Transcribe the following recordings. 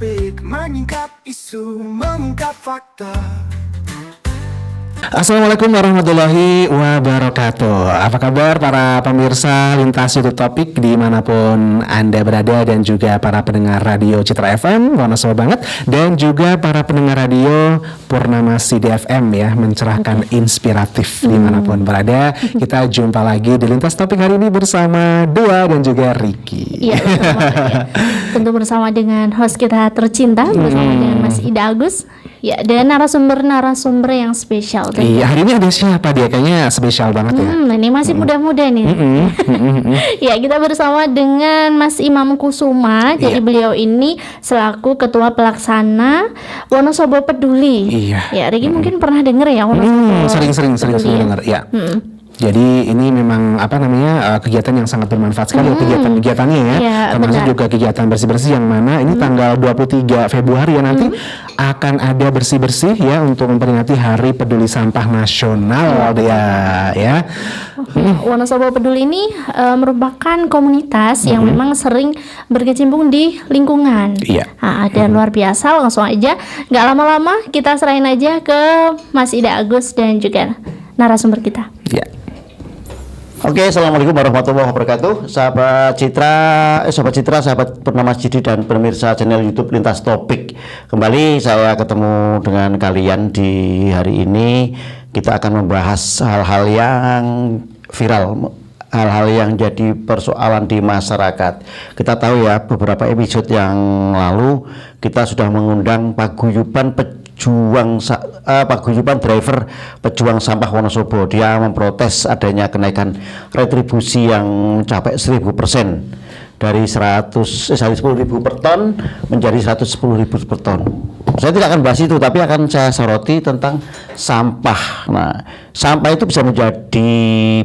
Topik menyingkap isu, mengungkap fakta. Assalamualaikum warahmatullahi wabarakatuh. Apa kabar para pemirsa Lintas YouTube Topik dimanapun Anda berada, dan juga para pendengar radio Citra FM, Wonosobo banget, dan juga para pendengar radio Purnama City FM ya, mencerahkan inspiratif dimanapun berada. Kita jumpa lagi di Lintas Topik hari ini bersama Dua dan juga Ricky. Iya, tentu bersama dengan host kita tercinta, bersama dengan Mas Ida Agus. Ya, dan narasumber yang spesial. Iya, hari ini ada siapa dia? Kayaknya spesial banget ya. Ini masih muda-muda nih. Ya, kita bersama dengan Mas Imam Kusuma. Jadi beliau ini selaku Ketua Pelaksana Wonosobo Peduli. Iya. Ya, Riki mungkin pernah dengar ya Wonosobo. Sering dengar ya. Jadi ini memang kegiatan yang sangat bermanfaat sekali, kegiatan-kegiatannya ya, termasuk juga kegiatan bersih-bersih yang mana ini tanggal 23 Februari ya nanti akan ada bersih-bersih ya untuk memperingati Hari Peduli Sampah Nasional ya. Wonosobo Peduli ini merupakan komunitas yang memang sering berkecimpung di lingkungan. Iya. Dan luar biasa, langsung aja nggak lama-lama kita serahin aja ke Mas Ida Agus dan juga narasumber kita. Iya. Oke, assalamualaikum warahmatullahi wabarakatuh, sahabat Citra, sahabat Purnama City dan pemirsa channel YouTube Lintas Topik. Kembali saya ketemu dengan kalian di hari ini. Kita akan membahas hal-hal yang viral, hal-hal yang jadi persoalan di masyarakat. Kita tahu ya, beberapa episode yang lalu kita sudah mengundang paguyuban driver pejuang sampah Wonosobo. Dia memprotes adanya kenaikan retribusi yang mencapai 1000%, dari 10.000 per ton menjadi 110.000 per ton. Saya tidak akan bahas itu, tapi akan saya soroti tentang sampah. Nah, sampah itu bisa menjadi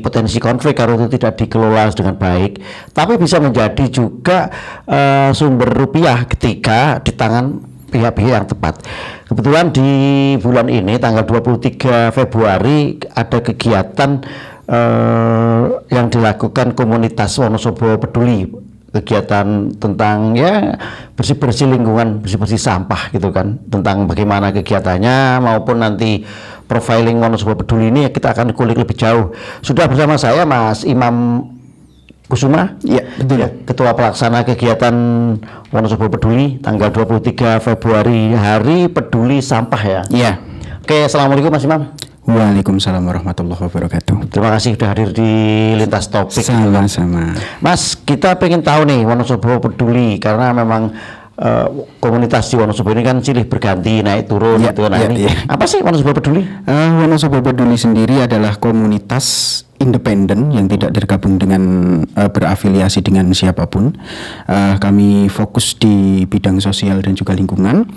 potensi konflik kalau itu tidak dikelola dengan baik, tapi bisa menjadi juga sumber rupiah ketika di tangan pihak-pihak yang tepat. Kebetulan di bulan ini tanggal 23 Februari ada kegiatan yang dilakukan komunitas Wonosobo Peduli, kegiatan tentang ya bersih-bersih lingkungan, bersih-bersih sampah gitu kan. Tentang bagaimana kegiatannya maupun nanti profiling Wonosobo Peduli ini kita akan kulik lebih jauh. Sudah bersama saya Mas Imam Kusuma, ya, betul ya, Ketua Pelaksana kegiatan Wonosobo Peduli tanggal 23 Februari, Hari Peduli Sampah ya. Iya. Oke, assalamualaikum Mas Imam. Waalaikumsalam warahmatullahi wabarakatuh. Terima kasih sudah hadir di Lintas Topik. Sama-sama. Mas, kita pengen tahu nih Wonosobo Peduli, karena memang komunitas di Wonosobo ini kan silih berganti, naik turun gitu. Nah, ini apa sih Wonosobo Peduli? Wonosobo Peduli sendiri adalah komunitas independen yang tidak tergabung dengan berafiliasi dengan siapapun. Kami fokus di bidang sosial dan juga lingkungan.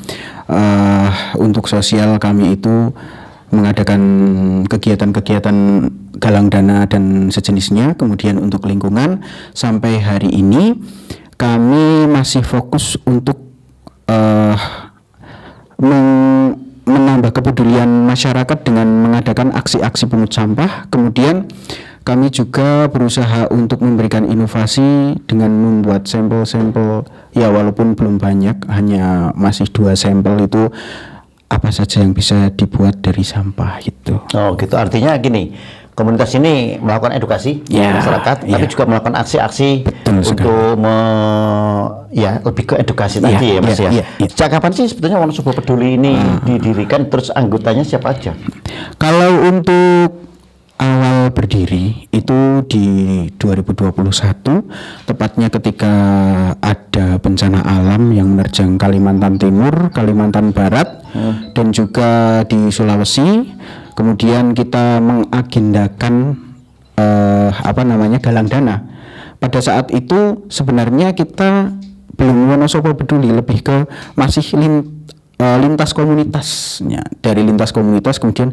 Untuk sosial kami itu mengadakan kegiatan-kegiatan galang dana dan sejenisnya. Kemudian untuk lingkungan sampai hari ini kami masih fokus untuk menambah kepedulian masyarakat dengan mengadakan aksi-aksi pungut sampah. Kemudian kami juga berusaha untuk memberikan inovasi dengan membuat sampel-sampel, ya walaupun belum banyak, hanya masih 2 sampel itu apa saja yang bisa dibuat dari sampah gitu. Oh gitu, artinya gini, komunitas ini melakukan edukasi masyarakat, tapi juga melakukan aksi-aksi untuk lebih ke edukasi tadi ya Mas ya. Sejak kapan sih sebetulnya Wonosobo Peduli ini didirikan, terus anggotanya siapa aja? Kalau untuk awal berdiri itu di 2021, tepatnya ketika ada bencana alam yang menerjang Kalimantan Timur, Kalimantan Barat, dan juga di Sulawesi. Kemudian kita mengagendakan galang dana. Pada saat itu sebenarnya kita belum Wonosobo Peduli, lebih ke masih lintas komunitasnya. Dari lintas komunitas kemudian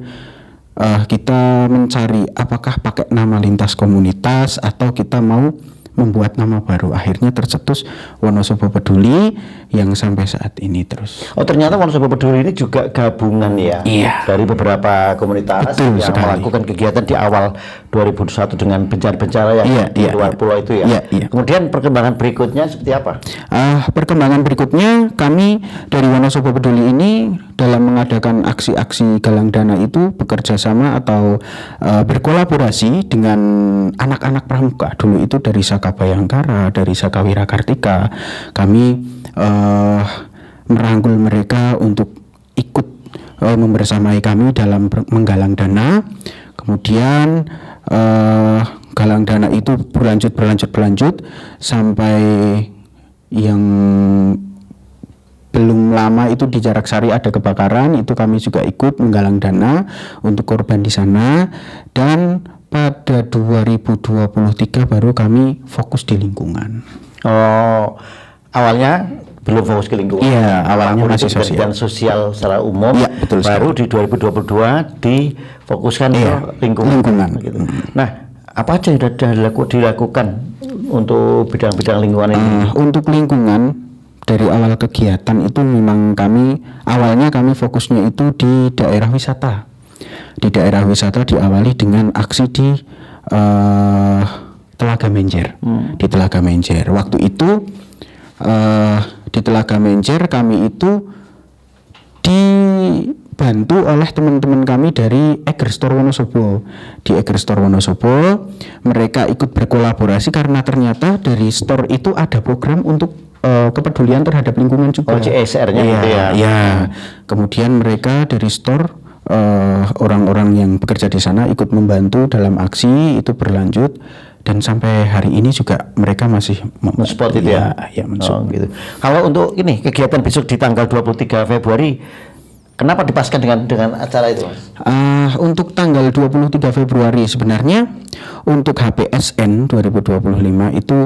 kita mencari apakah pakai nama lintas komunitas atau kita mau membuat nama baru, akhirnya tercetus Wonosobo Peduli yang sampai saat ini terus. Oh, ternyata Wonosobo Peduli ini juga gabungan ya, Iya. dari beberapa komunitas Betul yang sekali. melakukan kegiatan di awal 2001 dengan bencana-bencana yang Iya, di iya, luar iya. pulau itu ya. Iya, iya. Kemudian perkembangan berikutnya seperti apa? Perkembangan berikutnya, kami dari Wonosobo Peduli ini dalam mengadakan aksi-aksi galang dana itu bekerja sama atau berkolaborasi dengan anak-anak pramuka. Dulu itu dari Saka Bayangkara, dari Saka Wirakartika, kami merangkul mereka untuk ikut membersamai kami dalam menggalang dana. Kemudian galang dana itu berlanjut sampai yang belum lama itu di Jaraksari ada kebakaran, itu kami juga ikut menggalang dana untuk korban di sana. Dan pada 2023 baru kami fokus di lingkungan. Oh, awalnya belum fokus ke lingkungan. Iya, awalnya Melakukan masih sosial. kegiatan sosial secara umum. Iya, betul baru sekali. di 2022 difokuskan Iya, ke lingkungan. lingkungan. Gitu. Nah, apa aja yang sudah dilakukan untuk bidang-bidang lingkungan ini? Untuk lingkungan, dari awal kegiatan itu memang awalnya kami fokusnya itu di daerah wisata. Di daerah wisata diawali dengan aksi di Telaga Menjer. Di Telaga Menjer. Waktu itu di Telaga Menjer kami itu dibantu oleh teman-teman kami dari Eger Store Wonosobo. Di Eger Store Wonosobo mereka ikut berkolaborasi karena ternyata dari store itu ada program untuk kepedulian terhadap lingkungan juga. Oh, CSR-nya Iya, gitu ya. iya. Kemudian mereka dari store orang-orang yang bekerja di sana ikut membantu dalam aksi itu berlanjut, dan sampai hari ini juga mereka masih Men-support itu ya? Ya, men-support. Oh, gitu. Kalau untuk ini kegiatan besok di tanggal 23 Februari, kenapa dipaskan dengan acara itu, Mas? Untuk tanggal 23 Februari sebenarnya untuk HPSN 2025 itu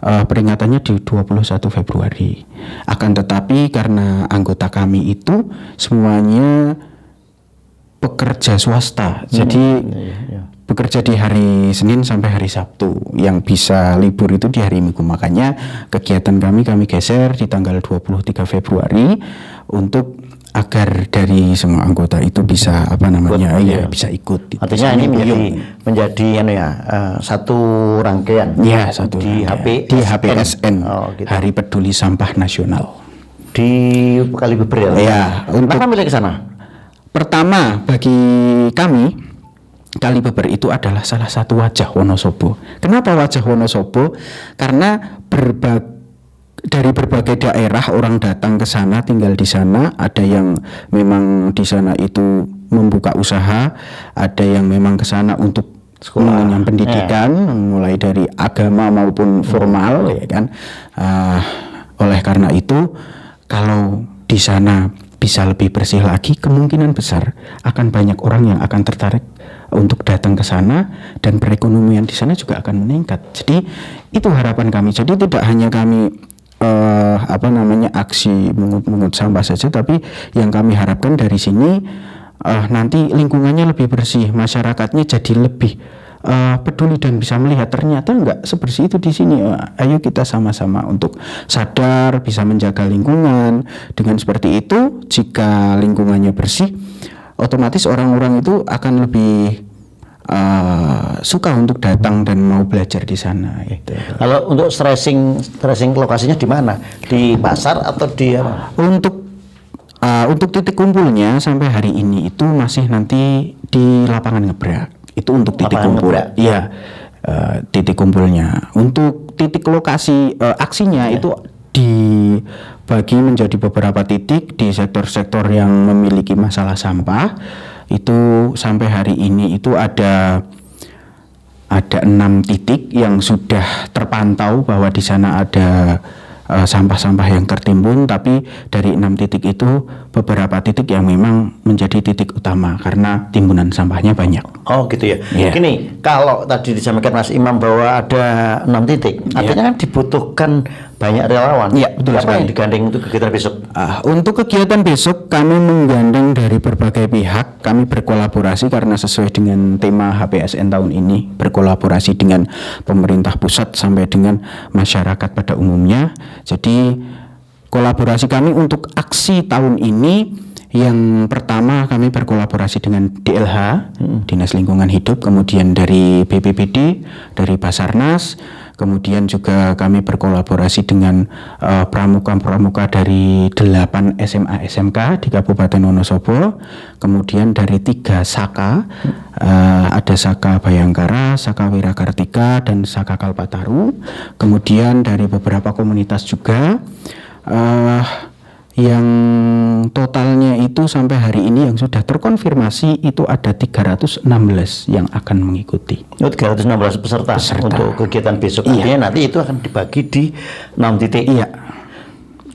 peringatannya di 21 Februari. Akan tetapi karena anggota kami itu semuanya pekerja swasta, jadi bekerja di hari Senin sampai hari Sabtu. Yang bisa libur itu di hari Minggu. Makanya kegiatan kami geser di tanggal 23 Februari untuk agar dari semua anggota itu bisa bisa ikut. Artinya ini menjadi satu rangkaian. Ya, satu di rangkaian. HPSN. Di HPSN, gitu. Hari Peduli Sampah Nasional. Di Kalibeber ya. Ya, Kenapa milih ke sana? Pertama, bagi kami Kalibeber itu adalah salah satu wajah Wonosobo. Kenapa wajah Wonosobo? Karena dari berbagai daerah orang datang ke sana, tinggal di sana. Ada yang memang di sana itu membuka usaha, ada yang memang ke sana untuk mengenyam pendidikan, mulai dari agama maupun formal, ya kan. Oleh karena itu, kalau di sana bisa lebih bersih lagi, kemungkinan besar akan banyak orang yang akan tertarik untuk datang ke sana, dan perekonomian di sana juga akan meningkat. Jadi itu harapan kami. Jadi tidak hanya kami aksi mengut sampah saja, tapi yang kami harapkan dari sini nanti lingkungannya lebih bersih, masyarakatnya jadi lebih peduli dan bisa melihat ternyata enggak sebersih itu di sini. Ayo kita sama-sama untuk sadar, bisa menjaga lingkungan. Dengan seperti itu, jika lingkungannya bersih, otomatis orang-orang itu akan lebih suka untuk datang dan mau belajar di sana. Gitu. Kalau untuk stressing lokasinya di mana? Di pasar atau di apa? Untuk titik kumpulnya sampai hari ini itu masih nanti di lapangan Ngebrak. Itu untuk titik kumpul. Iya, titik kumpulnya. Untuk titik lokasi aksinya itu dibagi menjadi beberapa titik di sektor-sektor yang memiliki masalah sampah. Itu sampai hari ini itu ada 6 titik yang sudah terpantau bahwa di sana ada sampah-sampah yang tertimbun, tapi dari 6 titik itu beberapa titik yang memang menjadi titik utama karena timbunan sampahnya banyak. Oh gitu ya. Iya. Gini, kalau tadi disampaikan Mas Imam bahwa ada 6 titik, artinya kan dibutuhkan banyak relawan. Iya, betul Apa sekali. yang digandeng untuk kegiatan besok? Untuk kegiatan besok kami menggandeng dari berbagai pihak, kami berkolaborasi karena sesuai dengan tema HPSN tahun ini, berkolaborasi dengan pemerintah pusat sampai dengan masyarakat pada umumnya. Jadi kolaborasi kami untuk aksi tahun ini, yang pertama kami berkolaborasi dengan DLH, Dinas Lingkungan Hidup, kemudian dari BPBD, dari Basarnas, kemudian juga kami berkolaborasi dengan pramuka-pramuka dari 8 SMA SMK di Kabupaten Wonosobo, kemudian dari 3 Saka, ada Saka Bayangkara, Saka Wirakartika, dan Saka Kalpataru, kemudian dari beberapa komunitas juga. Yang totalnya itu sampai hari ini yang sudah terkonfirmasi itu ada 316 yang akan mengikuti. 316 peserta untuk kegiatan besok. Iya. Artinya nanti itu akan dibagi di 6 titik. Iya.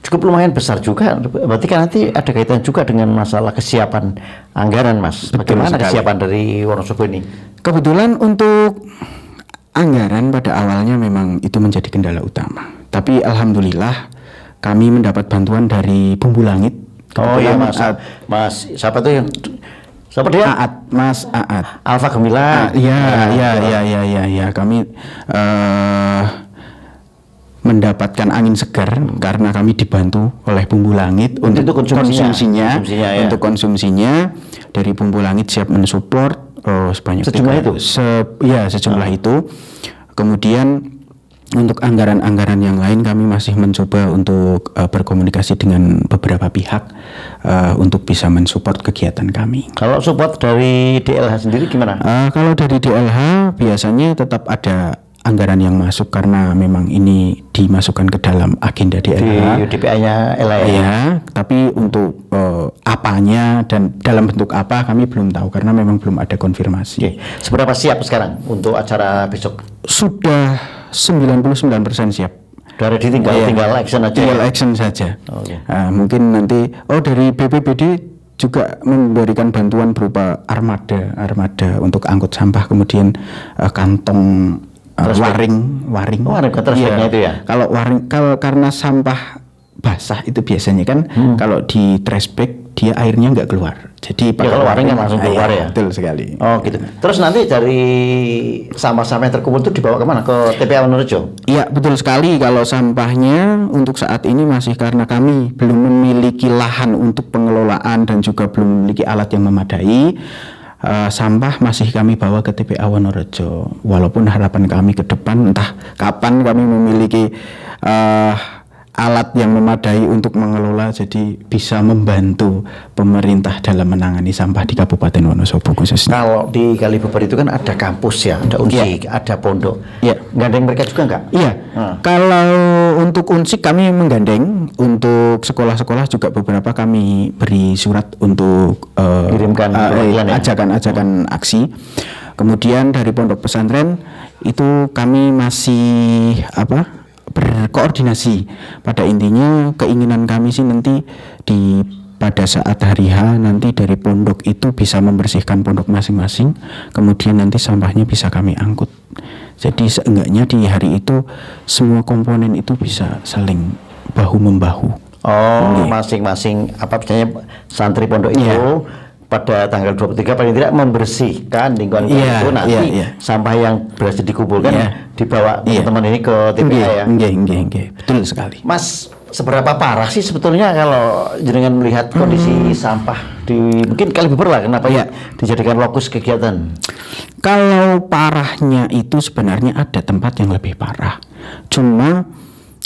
Cukup lumayan besar juga. Berarti kan nanti ada kaitan juga dengan masalah kesiapan anggaran, Mas. Betul Bagaimana sekali. kesiapan dari Wonosobo ini? Kebetulan untuk anggaran pada awalnya memang itu menjadi kendala utama. Tapi alhamdulillah kami mendapat bantuan dari Bumbu Langit. Oh iya, Mas. Kebetulan, Mas, siapa tuh yang siapa dia? Aat, Mas Aat. Alfa Gemilang. Ya. Kami mendapatkan angin segar karena kami dibantu oleh Bumbu Langit untuk konsumsinya, ya. Untuk konsumsinya dari Bumbu Langit siap mensupport sebanyak Sejumlah itu? Sejumlah itu. Kemudian untuk anggaran-anggaran yang lain kami masih mencoba untuk berkomunikasi dengan beberapa pihak untuk bisa mensupport kegiatan kami. Kalau support dari DLH sendiri gimana? Kalau dari DLH biasanya tetap ada anggaran yang masuk karena memang ini dimasukkan ke dalam agenda DLH. Di DPA-nya LA. Ya, tapi untuk apanya dan dalam bentuk apa kami belum tahu karena memang belum ada konfirmasi. Oke. Seberapa siap sekarang untuk acara besok? Sudah 99% siap. Dari tinggal action aja. Tinggal action saja. Oke. Mungkin nanti dari BPBD juga memberikan bantuan berupa armada untuk angkut sampah, kemudian kantong waring. Oh, ada transportnya itu ya? Kalau waring karena sampah basah itu biasanya kan kalau di trash bag dia airnya nggak keluar. Jadi kalau waring kan langsung keluar ya. Betul sekali. Oh gitu. Terus nanti dari sampah-sampah yang terkumpul itu dibawa kemana? Ke TPA Wonorejo? Iya betul sekali. Kalau sampahnya untuk saat ini masih karena kami belum memiliki lahan untuk pengelolaan dan juga belum memiliki alat yang memadai. Sampah masih kami bawa ke TPA Wonorejo. Walaupun harapan kami ke depan entah kapan kami memiliki alat yang memadai untuk mengelola, jadi bisa membantu pemerintah dalam menangani sampah di Kabupaten Wonosobo khususnya. Kalau di Kalibeber itu kan ada kampus ya, ada unsik, ada pondok. Iya. Gandeng mereka juga enggak? Iya. Kalau untuk unsik kami menggandeng, untuk sekolah-sekolah juga beberapa kami beri surat untuk Kirimkan perwakilan ya? ajakan-ajakan aksi. Kemudian dari pondok pesantren itu kami masih berkoordinasi. Pada intinya keinginan kami sih nanti pada saat hari H nanti dari pondok itu bisa membersihkan pondok masing-masing, kemudian nanti sampahnya bisa kami angkut. Jadi seenggaknya di hari itu semua komponen itu bisa saling bahu membahu. Oh, masing-masing misalnya santri pondok itu pada tanggal 23 paling tidak membersihkan lingkungan itu nanti sampah yang berhasil dikumpulkan dibawa teman-teman ini ke TPA ya. Nggih, betul sekali. Mas, seberapa parah sih sebetulnya kalau jenengan melihat kondisi sampah di mungkin Kalibeber lah, kenapa dijadikan lokus kegiatan? Kalau parahnya itu sebenarnya ada tempat yang lebih parah. Cuma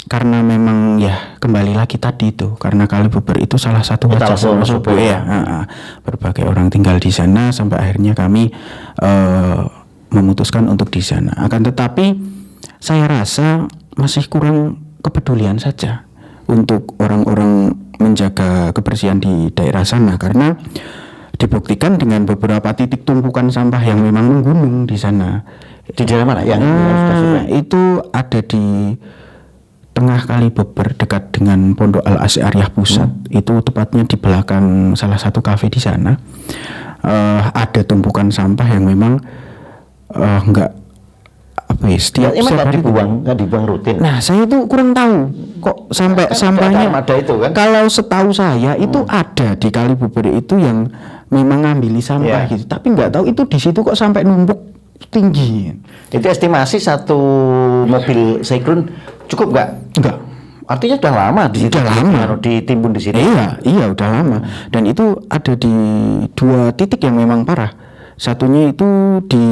karena memang kembali lagi tadi itu karena Kalibeber itu salah satu wajah Wonosobo berbagai orang tinggal di sana sampai akhirnya kami memutuskan untuk di sana. Akan tetapi saya rasa masih kurang kepedulian saja untuk orang-orang menjaga kebersihan di daerah sana karena dibuktikan dengan beberapa titik tumpukan sampah yang memang menggunung di sana. Di daerah mana yang itu ada di tengah Kalibeber dekat dengan Pondok Al Asy'ariyah Pusat. Itu tepatnya di belakang salah satu kafe di sana. ada tumpukan sampah yang memang enggak apa ya, setiap Emang nggak hari dibuang rutin. Nah, saya tuh kurang tahu kok sampai Kan sampahnya ada itu kan. Kalau setahu saya itu ada di Kali Bubur itu yang memang ngambil sampah Iya. gitu. Tapi nggak tahu itu di situ kok sampai numpuk tinggi. Itu estimasi satu mobil Cyclone cukup nggak? Enggak. Artinya udah lama di situ. Udah lama. Ditimbun di situ. Iya udah lama. Dan itu ada di 2 titik yang memang parah. Satunya itu di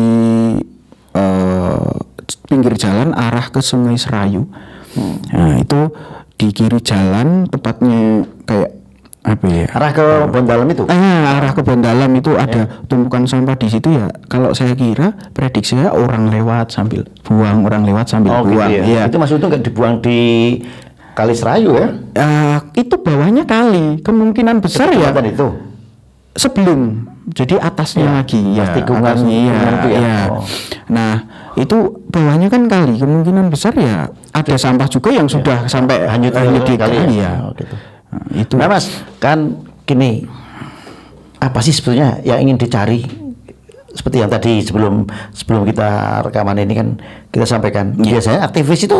pinggir jalan arah ke Sungai Serayu. Nah, itu di kiri jalan tepatnya kayak apa ya? Arah ke Bondalam itu. Arah ke Bondalam itu ada tumpukan sampah di situ ya. Kalau saya kira prediksi saya orang lewat sambil buang, orang lewat sambil buang. Gitu ya. Iya. Itu maksudnya nggak dibuang di Kali Serayu ya? Itu bawahnya kali, kemungkinan besar ya. Kecamatan itu. Sebelum, jadi atasnya lagi ya, pasti tikungan atasnya itu ya. ya. Oh. Nah, itu bawahnya kan kali, kemungkinan besar ya ada sampah juga yang sudah sampai Hanyut di kali ya. Oh, gitu. Nah, itu. Nah Mas, kan gini, apa sih sebetulnya yang ingin dicari? Seperti yang tadi sebelum kita rekaman ini kan kita sampaikan, biasanya aktivis itu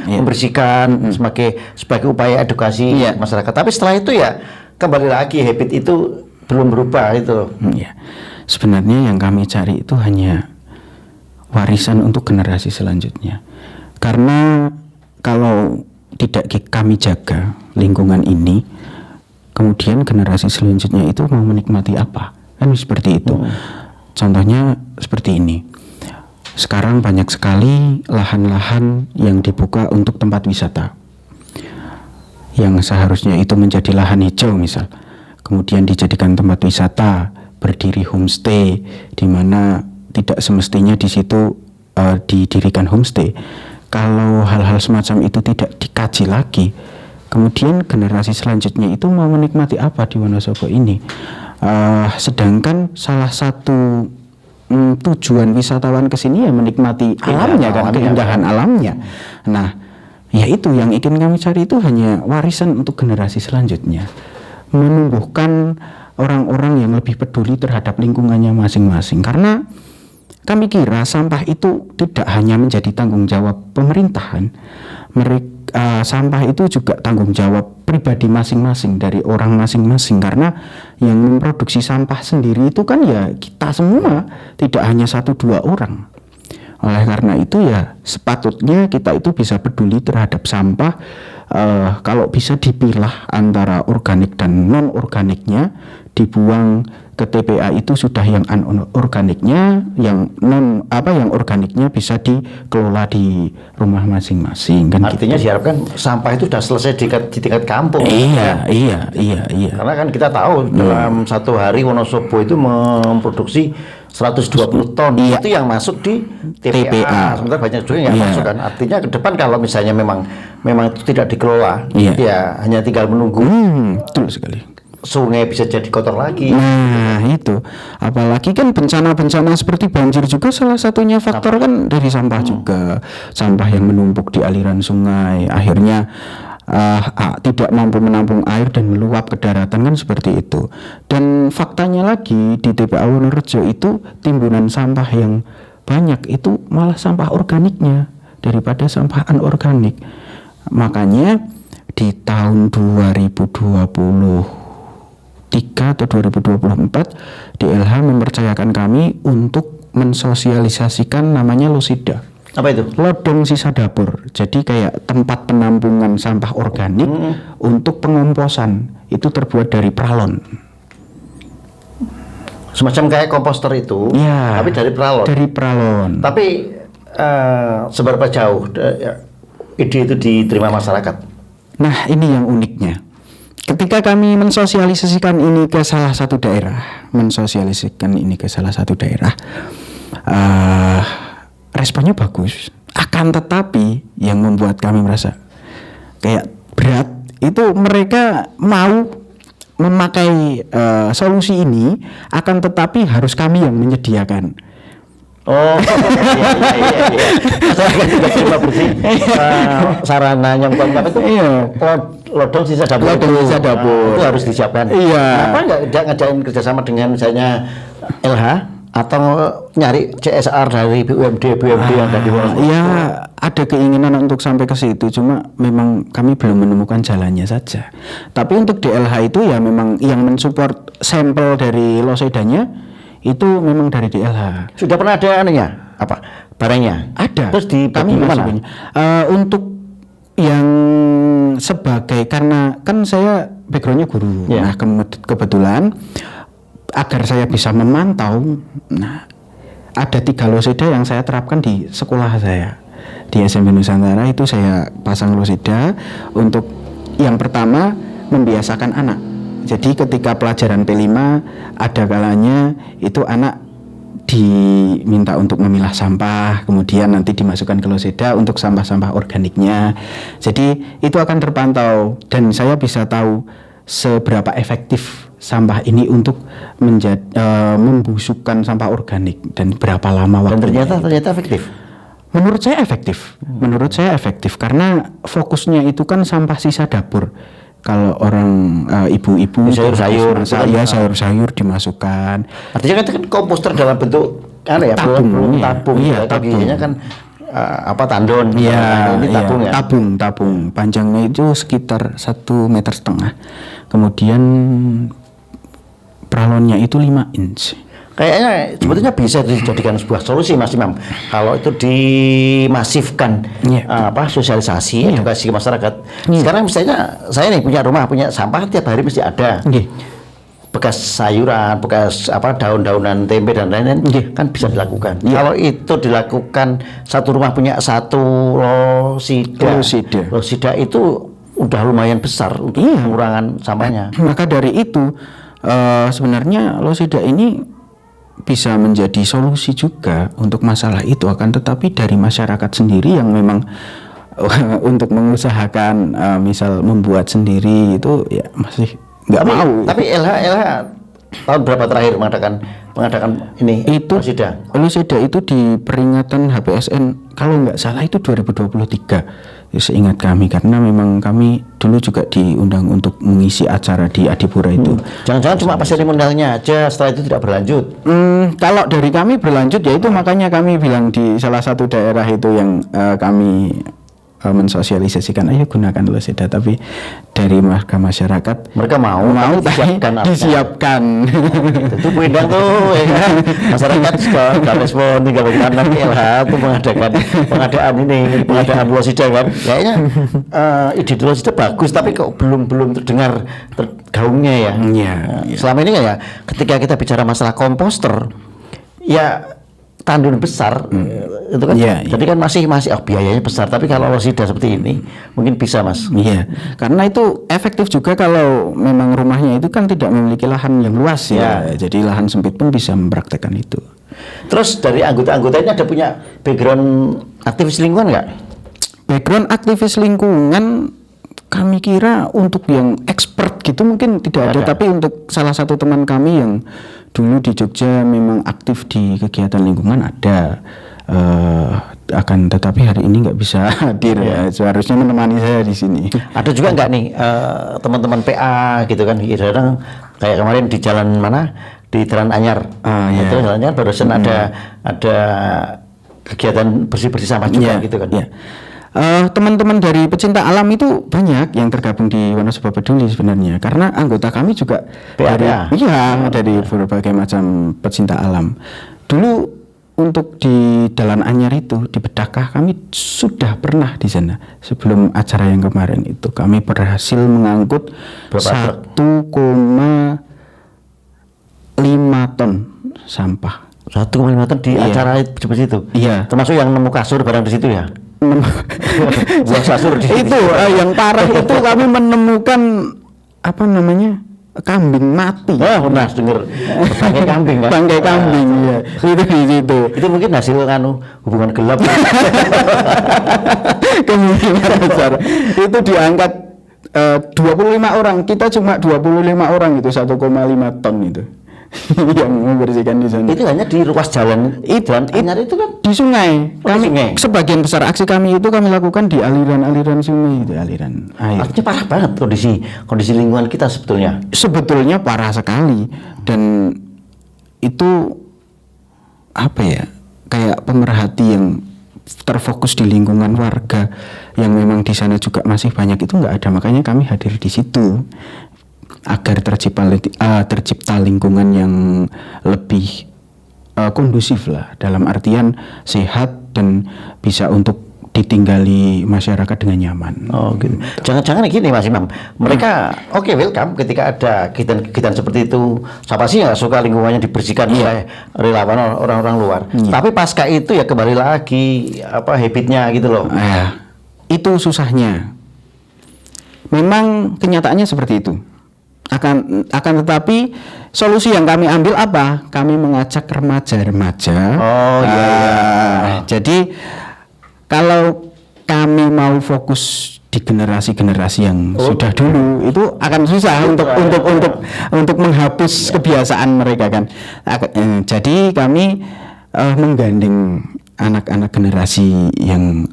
membersihkan sebagai upaya edukasi masyarakat. Tapi setelah itu ya kembali lagi habit itu belum berubah itu. Ya. Sebenarnya yang kami cari itu hanya warisan untuk generasi selanjutnya. Karena kalau tidak kami jaga lingkungan ini, kemudian generasi selanjutnya itu mau menikmati apa? Kan seperti itu. Contohnya seperti ini. Sekarang banyak sekali lahan-lahan yang dibuka untuk tempat wisata, yang seharusnya itu menjadi lahan hijau misal, kemudian dijadikan tempat wisata, berdiri homestay, di mana tidak semestinya di situ didirikan homestay. Kalau hal-hal semacam itu tidak dikaji lagi, kemudian generasi selanjutnya itu mau menikmati apa di Wonosobo ini? Sedangkan salah satu tujuan wisatawan ke sini ya menikmati alamnya kan, keindahan alamnya. Nah, ya itu yang ingin kami cari itu hanya warisan untuk generasi selanjutnya, menumbuhkan orang-orang yang lebih peduli terhadap lingkungannya masing-masing. Karena kami kira sampah itu tidak hanya menjadi tanggung jawab pemerintahan, sampah itu juga tanggung jawab pribadi masing-masing dari orang masing-masing, karena yang memproduksi sampah sendiri itu kan ya kita semua, tidak hanya 1-2 orang. Oleh karena itu ya sepatutnya kita itu bisa peduli terhadap sampah, kalau bisa dipilah antara organik dan non organiknya, dibuang ke TPA itu sudah yang anorganiknya, yang yang organiknya bisa dikelola di rumah masing-masing kan. Artinya gitu. diharapkan sampah itu sudah selesai di tingkat kampung. Iya. Karena kan kita tahu dalam satu hari Wonosobo itu memproduksi 120 ton. Itu yang masuk di TPA. Sementara banyak juga yang masuk kan. Artinya ke depan kalau misalnya memang itu tidak dikelola, ya hanya tinggal menunggu. Betul sekali. Sungai bisa jadi kotor lagi. Nah itu, apalagi kan bencana-bencana seperti banjir juga salah satunya faktor kan dari sampah juga, sampah yang menumpuk di aliran sungai, akhirnya tidak mampu menampung air dan meluap ke daratan kan seperti itu. Dan faktanya lagi di TPA Wonorejo itu timbunan sampah yang banyak itu malah sampah organiknya daripada sampah anorganik. Makanya di tahun 2023 atau 2024 DLH mempercayakan kami untuk mensosialisasikan namanya Losida. Apa itu? Lodong sisa dapur. Jadi kayak tempat penampungan sampah organik untuk pengomposan. Itu terbuat dari pralon. Semacam kayak komposter itu, tapi dari pralon. Dari pralon. Tapi seberapa jauh ide itu diterima masyarakat? Nah, ini yang uniknya. Ketika kami mensosialisasikan ini ke salah satu daerah, responnya bagus. Akan tetapi yang membuat kami merasa kayak berat itu mereka mau memakai solusi ini, akan tetapi harus kami yang menyediakan. Oh, iya. Masyarakat juga terima bersih. Sarana yang buat itu lodong sisa dapur. Lodong sisa dapur. Itu harus disiapkan. Iya. Kenapa nggak ngadain kerjasama dengan misalnya LH atau nyari CSR dari BUMD yang ada di Wonosobo? Ya, ada keinginan untuk sampai ke situ, cuma memang kami belum menemukan jalannya saja. Tapi untuk DLH itu ya memang yang mensupport sampel dari losedanya itu memang dari DLH. Sudah pernah ada anunya apa barangnya? Ada. Terus di kami mana? Untuk yang sebagai, karena kan saya backgroundnya guru. Yeah. Nah kebetulan agar saya bisa memantau, nah ada 3 loseda yang saya terapkan di sekolah saya di SMP Nusantara. Itu saya pasang loseda untuk yang pertama membiasakan anak. Jadi ketika pelajaran P5 ada kalanya itu anak diminta untuk memilah sampah, kemudian nanti dimasukkan ke loseda untuk sampah-sampah organiknya. Jadi itu akan terpantau dan saya bisa tahu seberapa efektif sampah ini untuk membusukkan sampah organik dan berapa lama waktunya. Dan ternyata efektif. Menurut saya efektif karena fokusnya itu kan sampah sisa dapur. Kalau orang ibu-ibu sayur-sayur, sayur-sayur dimasukkan. Artinya kan komposter dalam bentuk tabung. Iya, tabung. Kan tandon. Iya, ini tabung ya. Tabung. Panjangnya itu sekitar 1,5 meter. Kemudian pralonnya itu 5 inch. Kayaknya sebetulnya bisa dijadikan sebuah solusi, Mas Imam. Kalau itu dimasifkan, sosialisasi, edukasi ke masyarakat. Sekarang misalnya saya nih punya rumah, punya sampah tiap hari mesti ada. Bekas sayuran, bekas daun-daunan tempe dan lain-lain, kan bisa dilakukan. Kalau itu dilakukan satu rumah punya satu losida itu udah lumayan besar untuk pengurangan sampahnya. Maka dari itu sebenarnya losida ini bisa menjadi solusi juga untuk masalah itu, akan tetapi dari masyarakat sendiri yang memang untuk mengusahakan misal membuat sendiri itu ya masih nggak mau. Tapi LH tahun berapa terakhir mengadakan ini itu losida itu di peringatan HPSN kalau nggak salah itu 2023 seingat kami, karena memang kami dulu juga diundang untuk mengisi acara di Adipura itu. Jangan-jangan cuma pas seremonialnya aja, setelah itu tidak berlanjut? Kalau dari kami berlanjut ya itu makanya kami bilang di salah satu daerah itu yang kami mensosialisasikan ayo gunakan loseda, tapi dari warga masyarakat mereka mau disiapkan. Itu pindang tuh masyarakat sudah respon, tinggal bagaimana nanti LH itu pengadaan loseda kan. Kayaknya ide loseda bagus, tapi kok belum terdengar gaungnya ya. Selama ini ya ketika kita bicara masalah komposter ya tandun besar itu kan, jadi kan masih biayanya besar, tapi kalau losida seperti ini mungkin bisa, Mas. Karena itu efektif juga kalau memang rumahnya itu kan tidak memiliki lahan yang luas jadi lahan sempit pun bisa mempraktekkan itu. Terus dari anggota-anggota ini ada punya background aktivis lingkungan nggak? Background aktivis lingkungan kami kira untuk yang expert gitu mungkin tidak ada, tapi untuk salah satu teman kami yang dulu di Jogja memang aktif di kegiatan lingkungan ada, akan tetapi hari ini nggak bisa hadir ya, seharusnya menemani saya di sini. Ada juga nggak nih teman-teman PA gitu kan, kadang kayak kemarin di jalan mana di Jalan Anyar, itu jalannya barusan ada kegiatan bersih sampah juga gitu kan. Teman-teman dari pecinta alam itu banyak yang tergabung di Wonosobo Peduli sebenarnya, karena anggota kami juga dari berbagai macam pecinta alam. Dulu untuk di Jalan Anyar itu di Bedakah kami sudah pernah di sana sebelum acara yang kemarin itu. Kami berhasil mengangkut 1,5 ton sampah. 1,5 ton di acara seperti itu. Termasuk yang nemu kasur barang di situ ya. Buah kasur itu yang parah itu kami menemukan kambing mati. Pernah dengar bangkai kambing kan? Bangkai kambing itu di situ. Itu mungkin hasil hubungan gelap. Kemungkinan besar. Itu diangkat 25 orang. Kita cuma 25 orang itu 1,5 ton itu. yang membersihkan di sana. Itu hanya di ruas jalan jalan anyar itu kan Di sungai. Oh, di sungai. Sebagian besar aksi kami itu kami lakukan di aliran-aliran sungai itu, aliran air. artinya parah banget kondisi lingkungan kita sebetulnya. Sebetulnya parah sekali, dan itu apa ya, kayak pemerhati yang terfokus di lingkungan warga yang memang di sana juga masih banyak itu nggak ada, makanya kami hadir di situ agar tercipta lingkungan yang lebih kondusif lah, dalam artian sehat dan bisa untuk ditinggali masyarakat dengan nyaman. Oh gitu. Jangan-jangan gini Mas Imam, mereka oke welcome ketika ada kegiatan-kegiatan seperti itu. Siapa sih yang suka lingkungannya dibersihkan oleh relawan orang-orang luar? Tapi pasca itu ya kembali lagi habitnya gitu loh. Itu susahnya. Memang kenyataannya seperti itu. Akan tetapi solusi yang kami ambil apa? Kami mengajak remaja-remaja. Oh iya. Jadi kalau kami mau fokus di generasi-generasi yang sudah dulu, itu akan susah untuk menghapus kebiasaan mereka kan. Jadi kami menggandeng anak-anak generasi yang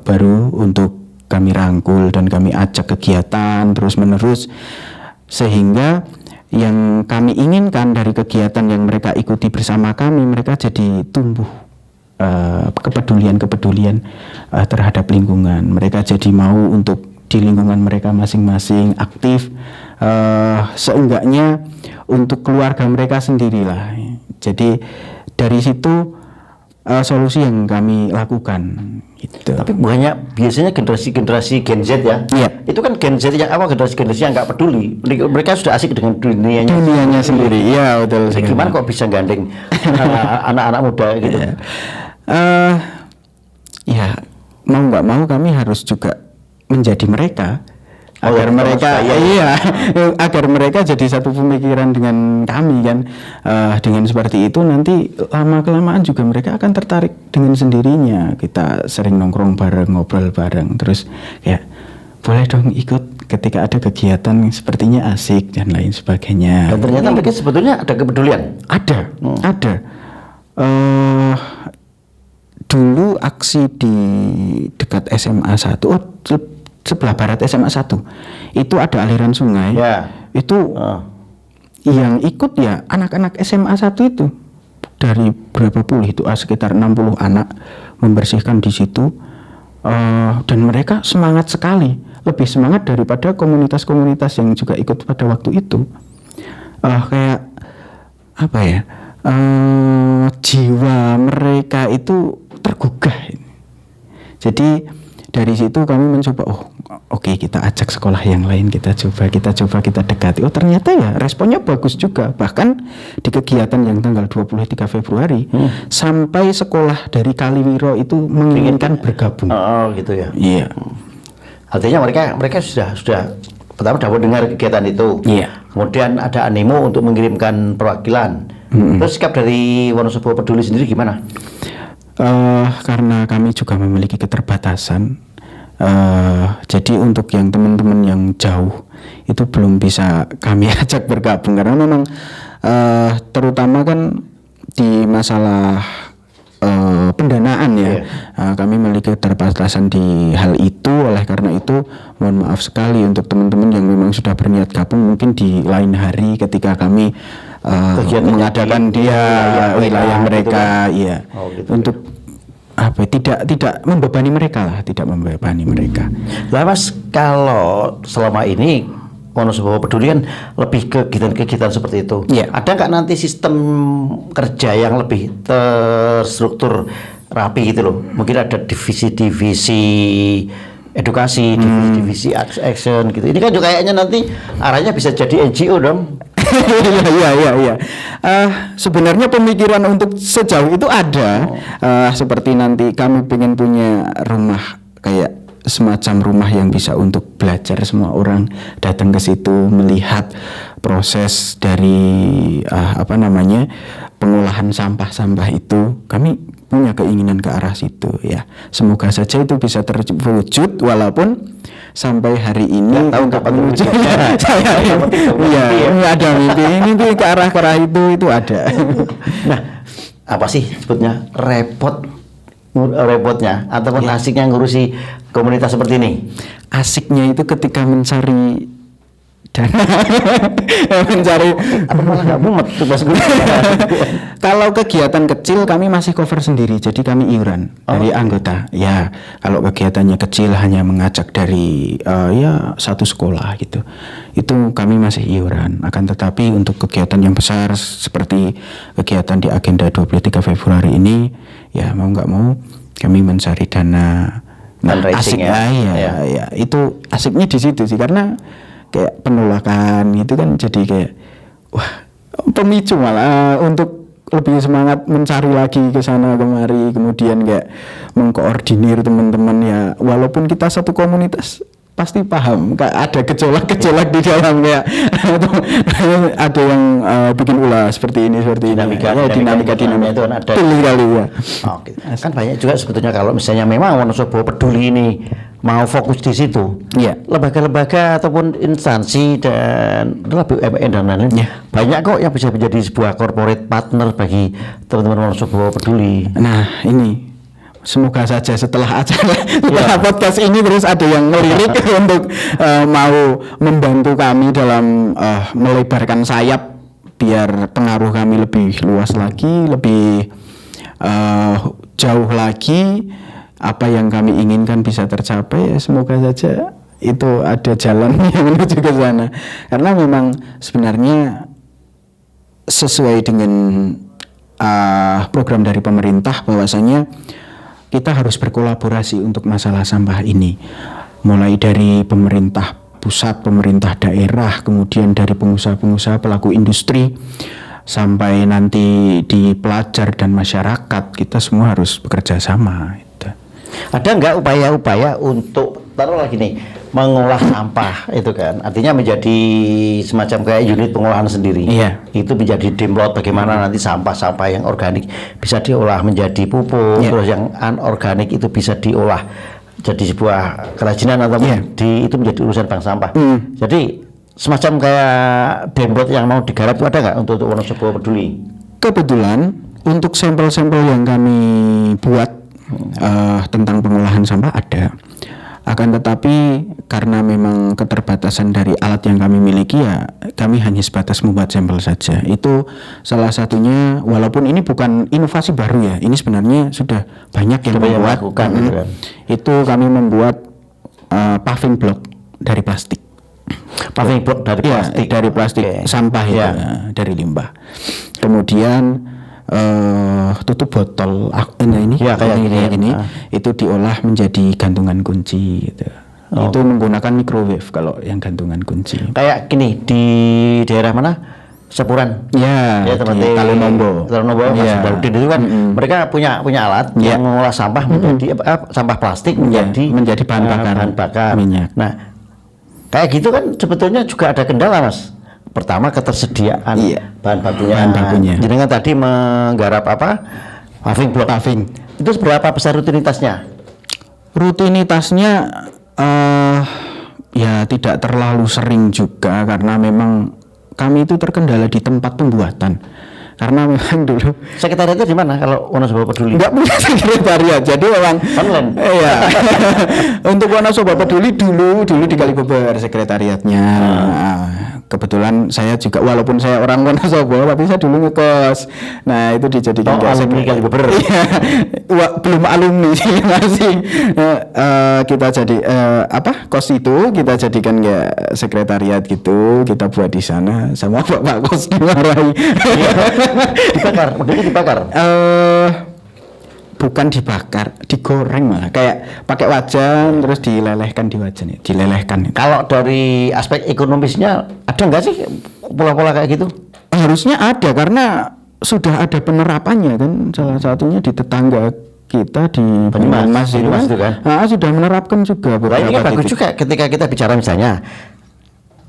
baru untuk kami rangkul dan kami ajak kegiatan terus-menerus, sehingga yang kami inginkan dari kegiatan yang mereka ikuti bersama kami, mereka jadi tumbuh kepedulian terhadap lingkungan. Mereka jadi mau untuk di lingkungan mereka masing-masing aktif, seenggaknya untuk keluarga mereka sendirilah. Jadi dari situ solusi yang kami lakukan gitu. Tapi banyak biasanya generasi Gen Z ya. Iya. Itu kan Gen Z yang generasi yang nggak peduli. Mereka sudah asik dengan dunianya sendiri. Iya, betul. Gimana kok bisa gandeng anak-anak muda gitu? Ya mau nggak mau kami harus juga menjadi mereka. Agar mereka jadi satu pemikiran dengan kami kan. Dengan seperti itu nanti lama kelamaan juga mereka akan tertarik dengan sendirinya. Kita sering nongkrong bareng, ngobrol bareng, terus kayak boleh dong ikut ketika ada kegiatan sepertinya asik dan lain sebagainya. Dan ternyata mereka sebetulnya ada kepedulian. Ada. Dulu aksi di dekat SMA 1, sebelah barat SMA 1 itu ada aliran sungai. Itu yang ikut ya anak-anak SMA 1 itu dari berapa puluh itu sekitar 60 anak membersihkan di situ, dan mereka semangat sekali, lebih semangat daripada komunitas-komunitas yang juga ikut pada waktu itu. Kayak apa ya, jiwa mereka itu tergugah. Jadi dari situ kami mencoba, oke, kita ajak sekolah yang lain, kita dekati. Ternyata ya responnya bagus juga. Bahkan di kegiatan yang tanggal 23 Februari sampai sekolah dari Kaliwiro itu menginginkan bergabung. Gitu ya. Iya. Artinya mereka sudah pertama dapat dengar kegiatan itu. Iya. Kemudian ada animo untuk mengirimkan perwakilan. Terus sikap dari Wonosobo Peduli sendiri gimana? Karena kami juga memiliki keterbatasan, jadi untuk yang teman-teman yang jauh itu belum bisa kami ajak bergabung, karena memang terutama kan di masalah pendanaan ya. Kami memiliki keterbatasan di hal itu. Oleh karena itu mohon maaf sekali untuk teman-teman yang memang sudah berniat gabung, mungkin di lain hari ketika kami mengadakan wilayah mereka gitu kan? Gitu untuk tidak membebani mereka lah, Lah Mas, kalau selama ini Wonosobo Peduli kan lebih ke kegiatan-kegiatan seperti itu. Ada nggak nanti sistem kerja yang lebih terstruktur rapi gitu loh? Mungkin ada divisi-divisi edukasi, divisi action gitu. Ini kan juga kayaknya nanti arahnya bisa jadi NGO dong. Iya. Sebenarnya pemikiran untuk sejauh itu ada. Seperti nanti kami pengen punya rumah, kayak semacam rumah yang bisa untuk belajar, semua orang datang ke situ melihat proses dari pengolahan sampah-sampah itu. Kami punya keinginan ke arah situ ya. Semoga saja itu bisa terwujud walaupun sampai hari ini tahu untuk kapan menuju terwujudnya. saya Yang penting iya mimpi ya. ada mimpi ke arah itu ada. Nah, apa sih sebutnya repotnya ataupun asiknya ngurusi komunitas seperti ini? Asiknya itu ketika mencari dana mencari Apa malah nggak mumet tuh pas gue? kalau kegiatan kecil kami masih cover sendiri, jadi kami iuran dari anggota ya. Kalau kegiatannya kecil hanya mengajak dari ya satu sekolah gitu, itu kami masih iuran. Akan tetapi untuk kegiatan yang besar seperti kegiatan di agenda 23 Februari ini ya mau nggak mau kami mencari dana. Nah, Fundraising asiknya ya itu asiknya di situ sih, karena kayak penolakan gitu kan, jadi kayak wah pemicu malah untuk lebih semangat mencari lagi ke sana kemari, kemudian kayak mengkoordinir teman-teman ya, walaupun kita satu komunitas pasti paham ada gejolak-gejolak di dalam kayak ada yang bikin ulah seperti ini Dinamika itu kan ada. Betul sekali ya. Oke. Kan banyak juga sebetulnya kalau misalnya memang Wonosobo Peduli ini mau fokus di situ, Iya. lembaga-lembaga ataupun instansi dan BUMN dan lain-lain, banyak kok yang bisa menjadi sebuah corporate partner bagi teman-teman Wonosobo Peduli. Nah ini semoga saja setelah podcast ini terus ada yang melirik untuk mau membantu kami dalam melebarkan sayap biar pengaruh kami lebih luas lagi, lebih jauh lagi. Apa yang kami inginkan bisa tercapai, semoga saja itu ada jalan yang menuju ke sana. Karena memang sebenarnya sesuai dengan program dari pemerintah bahwasanya kita harus berkolaborasi untuk masalah sampah ini, mulai dari pemerintah pusat, pemerintah daerah, kemudian dari pengusaha-pengusaha, pelaku industri, sampai nanti di pelajar dan masyarakat. Kita semua harus bekerja sama gitu. Ada nggak upaya-upaya untuk taruhlah gini, mengolah sampah itu kan artinya menjadi semacam kayak unit pengolahan sendiri. Iya. Itu menjadi demplot bagaimana nanti sampah-sampah yang organik bisa diolah menjadi pupuk, terus yang anorganik itu bisa diolah jadi sebuah kerajinan atau itu menjadi urusan bank sampah. Jadi semacam kayak demplot yang mau digarap itu ada nggak untuk Wonosobo Peduli? Kebetulan untuk sampel-sampel yang kami buat tentang pengolahan sampah ada. Akan tetapi karena memang keterbatasan dari alat yang kami miliki ya kami hanya sebatas membuat sampel saja. Itu salah satunya, walaupun ini bukan inovasi baru ya, ini sebenarnya sudah banyak yang membuat gitu kan. Itu kami membuat paving block dari plastik. Paving block dari plastik. Dari plastik sampah itu dari limbah. Kemudian tutup botol ini kayak gini itu diolah menjadi gantungan kunci gitu. Itu menggunakan microwave kalau yang gantungan kunci. Kayak gini di daerah mana? Sepuran. Ya di Talonombo. Mas Barudin itu kan mereka punya alat yang mengolah sampah menjadi sampah plastik menjadi bahan bakar minyak. Nah, kayak gitu kan sebetulnya juga ada kendala, Mas. Pertama ketersediaan bahan bakunya. Jadi kan tadi menggarap paving block. Itu seberapa besar rutinitasnya? Rutinitasnya ya tidak terlalu sering juga karena memang kami itu terkendala di tempat pembuatan. Karena memang dulu sekretariatnya di mana kalau Wonosobo Peduli? Enggak punya sekretariat, jadi memang online. Iya. Untuk Wonosobo Peduli dulu di Kalibeber sekretariatnya. Kebetulan saya juga walaupun saya orang Wonosobo tapi saya dulu ngekos. Nah, itu dijadikan alumni Kalibeber. Iya. Belum alumni sih masih. Kita jadi kos itu kita jadikan kayak sekretariat gitu, kita buat di sana sama Pak kos dimarahi. dibakar bukan dibakar, digoreng malah kayak pakai wajan terus dilelehkan di wajan, dilelehkan. Kalau dari aspek ekonomisnya ada nggak sih pola-pola kayak gitu? Harusnya ada karena sudah ada penerapannya kan, salah satunya di tetangga kita di Banyumas itu kan. Sudah menerapkan juga beberapa. Ini kan bagus juga ketika kita bicara misalnya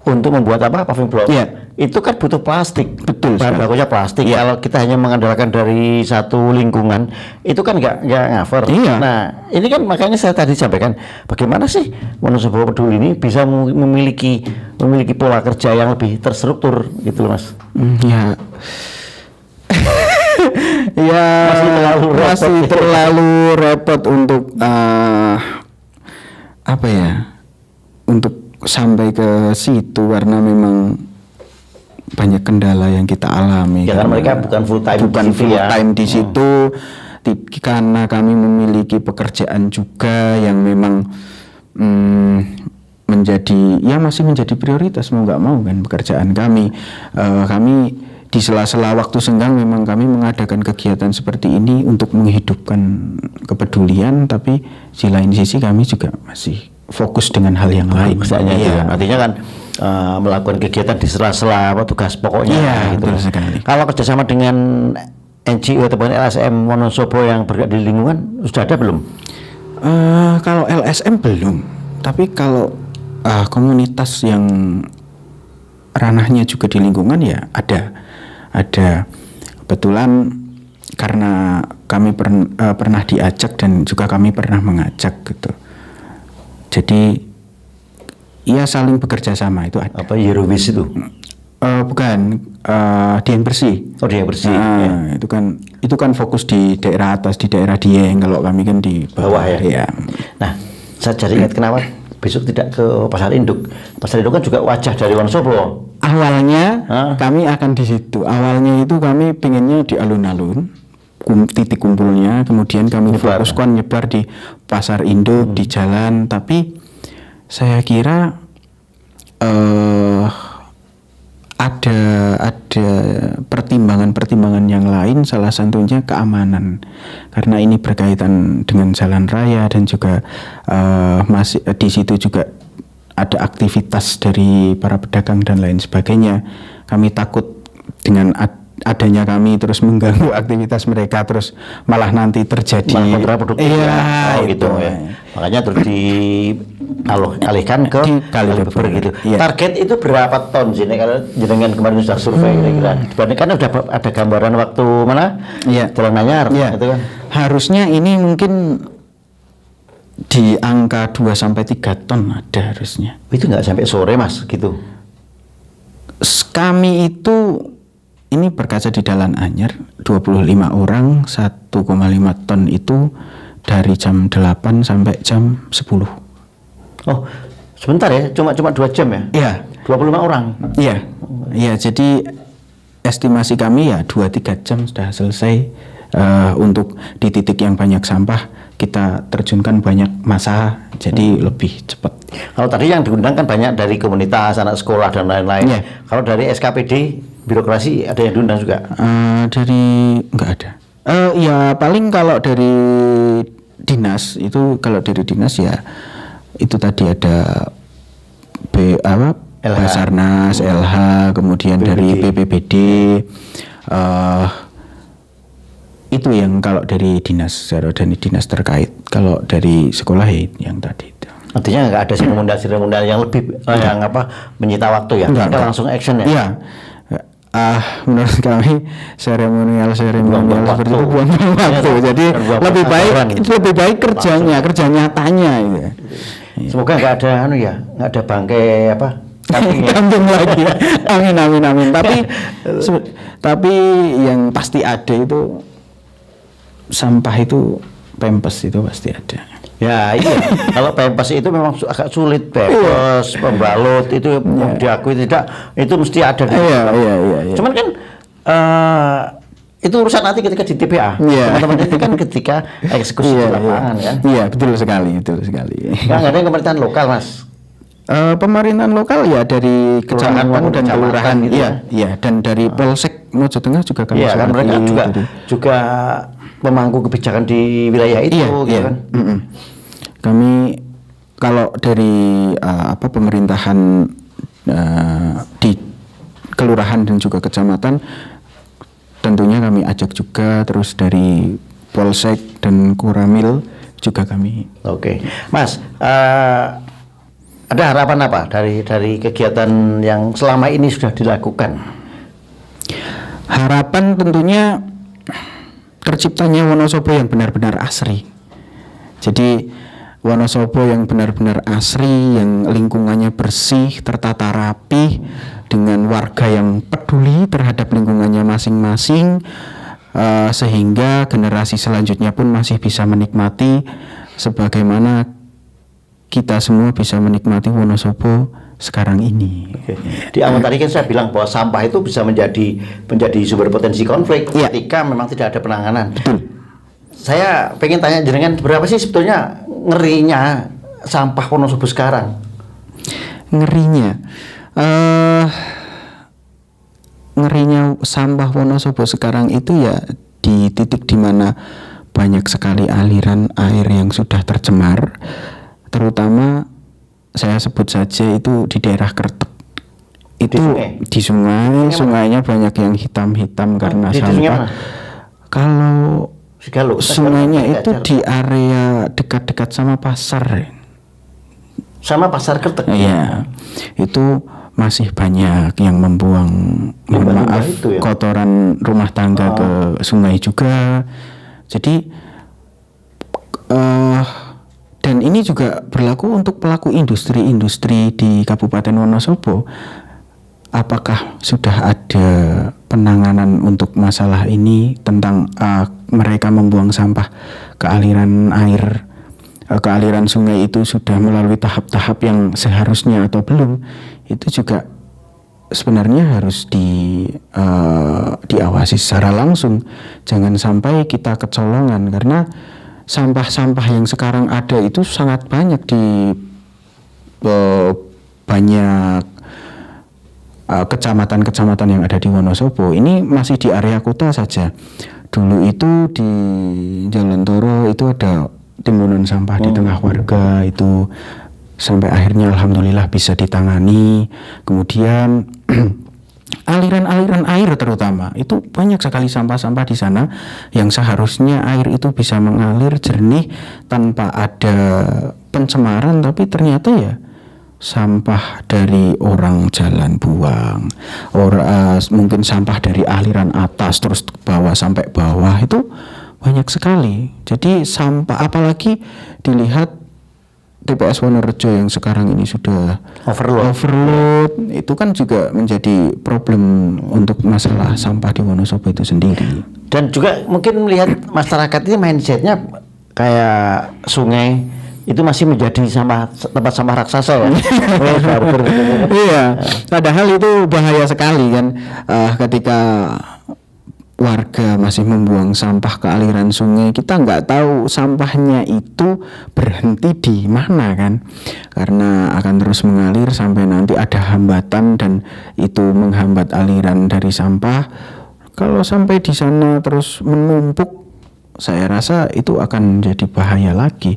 untuk membuat paving block. itu kan butuh plastik. Betul Bahan sekali. bakunya plastik. Iya. Kalau kita hanya mengandalkan dari satu lingkungan, itu kan nggak cover. Iya. Nah, ini kan makanya saya tadi sampaikan, bagaimana sih Wonosobo Peduli ini bisa memiliki pola kerja yang lebih terstruktur gitu loh, Mas. Ya. Ya masih terlalu repot untuk apa ya? Untuk sampai ke situ karena memang banyak kendala yang kita alami. Ya kan mereka bukan full time di situ karena kami memiliki pekerjaan juga yang memang masih menjadi prioritas mau nggak mau kan pekerjaan kami. Kami di sela-sela waktu senggang memang kami mengadakan kegiatan seperti ini untuk menghidupkan kepedulian, tapi di lain sisi kami juga masih fokus dengan hal yang lain. Misalnya, artinya kan melakukan kegiatan di sela-sela tugas pokoknya. Iya, gitu. betul sekali. Kalau kerjasama dengan NGO ataupun LSM Wonosobo yang bergerak di lingkungan sudah ada belum? Kalau LSM belum, tapi kalau komunitas yang ranahnya juga di lingkungan ya ada. Kebetulan karena kami pernah diajak dan juga kami pernah mengajak gitu. Jadi ya saling bekerja sama itu ada. Apa Eurowis itu? Bukan, Dieng Bersih. Oh, Dieng Bersih. Ya. Itu kan fokus di daerah atas, di daerah Dieng. Kalau kami kan di bawah ya. Nah, saya jadi ingat kenapa besok tidak ke Pasar Induk. Pasar Induk kan juga wajah dari Wonosobo. Awalnya kami akan di situ. Awalnya itu kami pengennya di alun-alun, titik kumpulnya. Kemudian kami fokuskan nyebar di Pasar Induk, di jalan. Tapi saya kira ada pertimbangan yang lain, salah satunya keamanan, karena ini berkaitan dengan jalan raya dan juga masih di situ juga ada aktivitas dari para pedagang dan lain sebagainya. Kami takut dengan adanya kami terus mengganggu aktivitas mereka, terus malah nanti terjadi kontraproduktif. Gitu ya. Makanya terus dialihkan ke kaliber gitu. Iya. Target itu berapa ton sih kalau jenengan kemarin sudah survei kira-kira? Dibandingkan udah ada gambaran waktu mana? Iya. Jalan Anyar gitu kan. Harusnya ini mungkin di angka 2-3 ton ada harusnya. Itu nggak sampai sore Mas gitu. Kami itu ini berkaca di Jalan Anyar 25 orang 1,5 ton itu dari jam 8 sampai jam 10. Oh, sebentar ya, cuma 2 jam ya? Iya. 25 orang. Iya. Iya, jadi estimasi kami ya 2-3 jam sudah selesai. Untuk di titik yang banyak sampah kita terjunkan banyak massa, jadi lebih cepat. Kalau tadi yang diundang kan banyak dari komunitas, anak sekolah dan lain-lain. Iya. Kalau dari SKPD birokrasi ada yang diundang juga? Dari enggak ada. Ya paling kalau dari dinas itu, kalau dari dinas ya itu tadi ada LH. Basarnas, LH, kemudian dari BPBD. Itu yang kalau dari dinas terkait. Kalau dari sekolah ya yang tadi itu. Artinya nggak ada seremonial yang lebih yang menyita waktu ya? Enggak. Langsung action ya? Iya. Menurut kami seremonial seperti itu buang waktu. Jadi lebih baik kerja nyatanya gitu. Semoga nggak ada nggak ada bangkai Kampung lagi ya. Amin. Tapi yang pasti ada itu sampah itu, Pempes itu pasti ada. Ya iya. Kalau Pempes itu memang agak sulit, Pempes, pembalut itu diakui tidak, itu mesti ada. Iya. Cuman kan itu urusan nanti ketika di TPA. Teman-teman itu kan ketika eksekusi di lapangan kan. Iya, betul sekali. Nggak ada yang pemerintahan lokal, Mas. Pemerintahan lokal ya dari kecamatan dan kelurahan, gitu iya, dan dari Polsek Mojo Tengah juga kami. Iya kan, mereka juga memangku kebijakan di wilayah itu, gitu kan. Kami kalau dari pemerintahan di kelurahan dan juga kecamatan, tentunya kami ajak juga, terus dari Polsek dan Koramil juga kami. Oke. Mas, Ada harapan apa dari kegiatan yang selama ini sudah dilakukan? Harapan tentunya terciptanya Wonosobo yang benar-benar asri. Jadi Wonosobo yang benar-benar asri, yang lingkungannya bersih, tertata rapi, dengan warga yang peduli terhadap lingkungannya masing-masing, sehingga generasi selanjutnya pun masih bisa menikmati sebagaimana kita semua bisa menikmati Wonosobo sekarang ini. Oke. Di awal tadi kan saya bilang bahwa sampah itu bisa menjadi sumber potensi konflik ketika memang tidak ada penanganan. Saya pengen tanya jenengan, berapa sih sebetulnya ngerinya sampah Wonosobo sekarang? Ngerinya sampah Wonosobo sekarang itu ya di titik dimana banyak sekali aliran air yang sudah tercemar, terutama saya sebut saja itu di daerah Kertek. Itu di sungai, sungainya banyak yang hitam-hitam karena sampah. Kalau sungainya itu di area dekat-dekat sama pasar. Sama pasar Kertek? Iya, itu masih banyak yang membuang, mohon maaf, itu ya? kotoran rumah tangga ke sungai juga. Jadi dan ini juga berlaku untuk pelaku industri-industri di Kabupaten Wonosobo. Apakah sudah ada penanganan untuk masalah ini tentang mereka membuang sampah ke aliran air, ke aliran sungai itu sudah melalui tahap-tahap yang seharusnya atau belum? Itu juga sebenarnya harus diawasi secara langsung. Jangan sampai kita kecolongan, karena sampah-sampah yang sekarang ada itu sangat banyak di banyak kecamatan-kecamatan yang ada di Wonosobo. Ini masih di area kota saja. Dulu itu di Jalan Toro itu ada timbunan sampah di tengah warga, itu sampai akhirnya alhamdulillah bisa ditangani. Kemudian aliran-aliran air terutama itu banyak sekali sampah-sampah di sana yang seharusnya air itu bisa mengalir jernih tanpa ada pencemaran, tapi ternyata ya sampah dari orang jalan buang, mungkin sampah dari aliran atas terus ke bawah sampai bawah, itu banyak sekali. Jadi sampah, apalagi dilihat TPS Wonorejo yang sekarang ini sudah overload, itu kan juga menjadi problem untuk masalah sampah di Wonosobo itu sendiri. Dan juga mungkin melihat masyarakat ini mindsetnya kayak sungai itu masih menjadi tempat sampah raksasa ya. Iya, padahal itu bahaya sekali kan, ketika warga masih membuang sampah ke aliran sungai, kita nggak tahu sampahnya itu berhenti di mana kan, karena akan terus mengalir sampai nanti ada hambatan dan itu menghambat aliran dari sampah. Kalau sampai di sana terus menumpuk, saya rasa itu akan jadi bahaya lagi.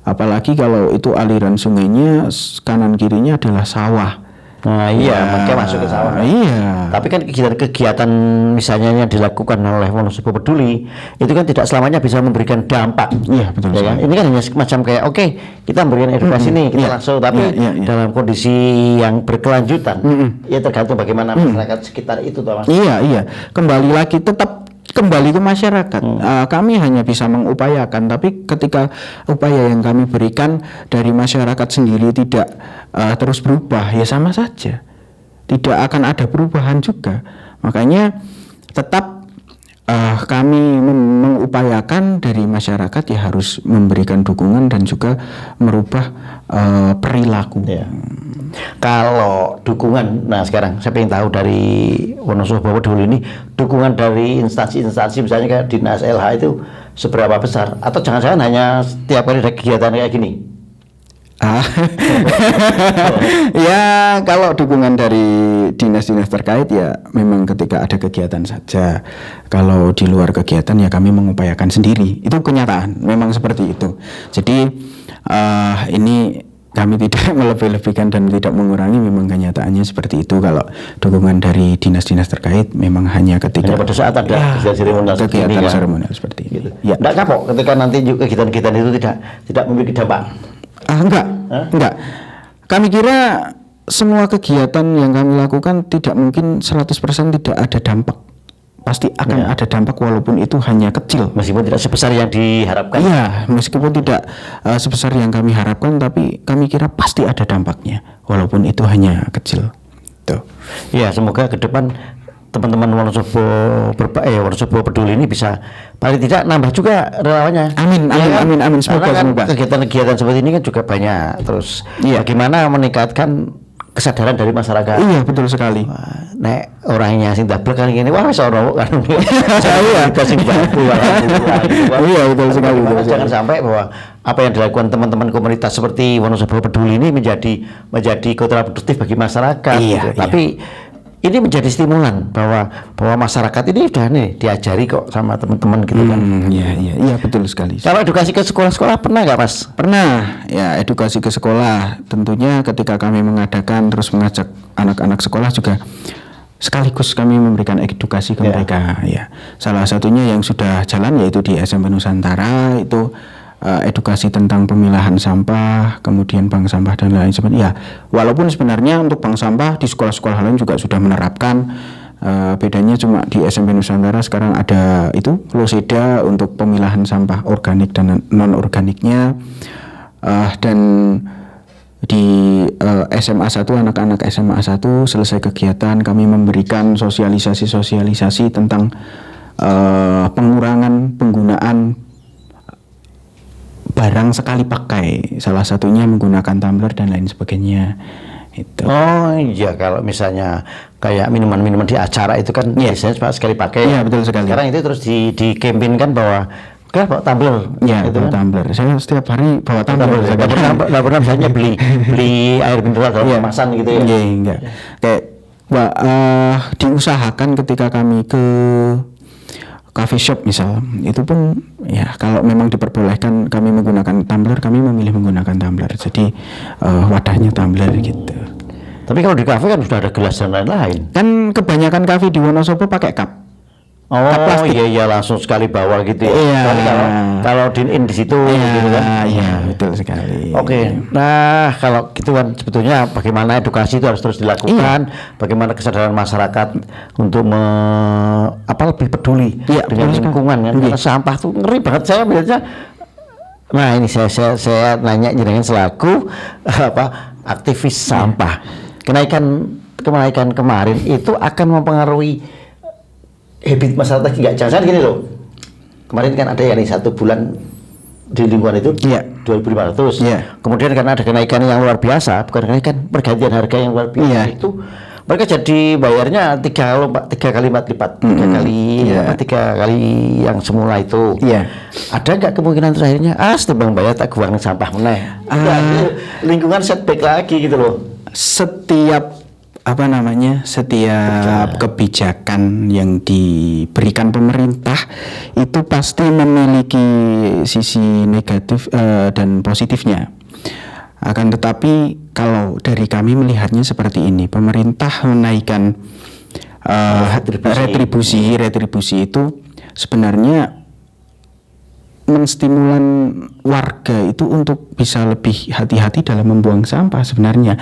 Apalagi kalau itu aliran sungainya kanan kirinya adalah sawah. Nah iya, makanya masuk ke sawah. Iya. Tapi kan kegiatan misalnya yang dilakukan oleh Wonosobo Peduli itu kan tidak selamanya bisa memberikan dampak. Iya, betul. Ya kan? Ini kan hanya semacam kayak oke, kita memberikan edukasi nih, kita langsung, tapi dalam kondisi yang berkelanjutan. Ya tergantung bagaimana masyarakat sekitar itu toh, Mas. Iya. Kembali lagi, tetap kembali ke masyarakat. Kami hanya bisa mengupayakan, tapi ketika upaya yang kami berikan dari masyarakat sendiri tidak terus berubah, ya sama saja, tidak akan ada perubahan juga. Makanya tetap kami mengupayakan dari masyarakat ya harus memberikan dukungan dan juga merubah perilaku. Ya. Kalau dukungan, nah sekarang saya ingin tahu dari Wonosobo Peduli ini, dukungan dari instansi-instansi misalnya kayak Dinas LH itu seberapa besar? Atau jangan-jangan hanya setiap kali ada kegiatan kayak gini? Ya, kalau dukungan dari dinas-dinas terkait ya memang ketika ada kegiatan saja. Kalau di luar kegiatan ya kami mengupayakan sendiri. Itu kenyataan, memang seperti itu. Jadi ini kami tidak melebih-lebihkan dan tidak mengurangi, memang kenyataannya seperti itu. Kalau dukungan dari dinas-dinas terkait memang hanya ketika pada saat ada kegiatan seremonial seperti ini. Ya. Tidak kapok ketika nanti kegiatan-kegiatan itu tidak memiliki dampak. Enggak. kami kira semua kegiatan yang kami lakukan tidak mungkin 100% tidak ada dampak. Pasti akan ada dampak walaupun itu hanya kecil. Meskipun tidak sebesar yang diharapkan. Iya, meskipun tidak sebesar yang kami harapkan, tapi kami kira pasti ada dampaknya walaupun itu hanya kecil. Tuh. Ya, semoga ke depan teman-teman Wonosobo Peduli ini bisa paling tidak nambah juga relawannya. Amin, amin. Semoga, Karena kan kegiatan-kegiatan seperti ini kan juga banyak. Terus bagaimana meningkatkan kesadaran dari masyarakat. Iya, betul sekali. Wah, nek orangnya sing dablek kan gini, wah wis ora kan. Saya sing bantu. Iya, betul sekali. Jangan sampai bahwa apa yang dilakukan teman-teman komunitas seperti Wonosobo Peduli ini menjadi kontraproduktif bagi masyarakat. Iya, gitu. Tapi ini menjadi stimulan bahwa masyarakat ini sudah diajari kok sama teman-teman gitu kan. Iya, betul sekali. Kalau edukasi ke sekolah-sekolah pernah nggak, Mas? Pernah, ya, edukasi ke sekolah. Tentunya ketika kami mengadakan terus mengajak anak-anak sekolah juga sekaligus kami memberikan edukasi ke mereka. Ya, salah satunya yang sudah jalan yaitu di SMP Nusantara itu. Edukasi tentang pemilahan sampah, kemudian bank sampah dan lain sebagainya. Ya, walaupun sebenarnya untuk bank sampah di sekolah-sekolah lain juga sudah menerapkan. Bedanya cuma di SMP Nusantara sekarang ada itu Loseda untuk pemilahan sampah organik dan non organiknya. Dan di SMA 1 anak-anak SMA 1 selesai kegiatan kami memberikan sosialisasi tentang pengurangan penggunaan barang sekali pakai, salah satunya menggunakan tumbler dan lain sebagainya. Itu. Oh iya, kalau misalnya kayak minuman-minuman di acara itu kan biasanya cuma sekali pakai. Iya, betul sekali. Sekarang itu terus di campaign kan bahwa kita bawa tumbler. Iya, itu bawa kan? tumbler. Saya setiap hari bawa tumbler. Nggak pernah misalnya beli air mineral dalam kemasan gitu ya? Iya, enggak. Kayak diusahakan ketika kami ke coffee shop misal, itu pun ya kalau memang diperbolehkan kami menggunakan tumbler, kami memilih menggunakan tumbler. Jadi wadahnya tumbler gitu. Tapi kalau di kafe kan sudah ada gelas dan lain-lain. Kan kebanyakan kafe di Wonosobo pakai cup. Oh iya langsung sekali bawa gitu ya. Iya. Kalau din di situ gitu kan. Iya, betul sekali. Oke. Nah, kalau gitu kan sebetulnya bagaimana edukasi itu harus terus dilakukan, bagaimana kesadaran masyarakat untuk lebih peduli dengan lingkungan kan. Karena sampah tuh ngeri banget saya biasanya. Nah, ini saya nanya jenengan selaku aktivis sampah. Kenaikan kemarin itu akan mempengaruhi habit masyarakat nggak? Jangan gini loh, kemarin kan ada yang 1 bulan di lingkungan itu 2.500. Kemudian karena ada kenaikan yang luar biasa, bukan kenaikan, pergantian harga yang luar biasa itu mereka jadi bayarnya 3 kali lipat, 3 kali yang semula itu. Ada nggak kemungkinan terakhirnya setimbang bayar tak buang sampah meneh, lingkungan setback lagi gitu loh. Setiap kebijakan yang diberikan pemerintah itu pasti memiliki sisi negatif dan positifnya. Akan tetapi kalau dari kami melihatnya seperti ini, pemerintah menaikkan retribusi itu sebenarnya menstimulan warga itu untuk bisa lebih hati-hati dalam membuang sampah sebenarnya.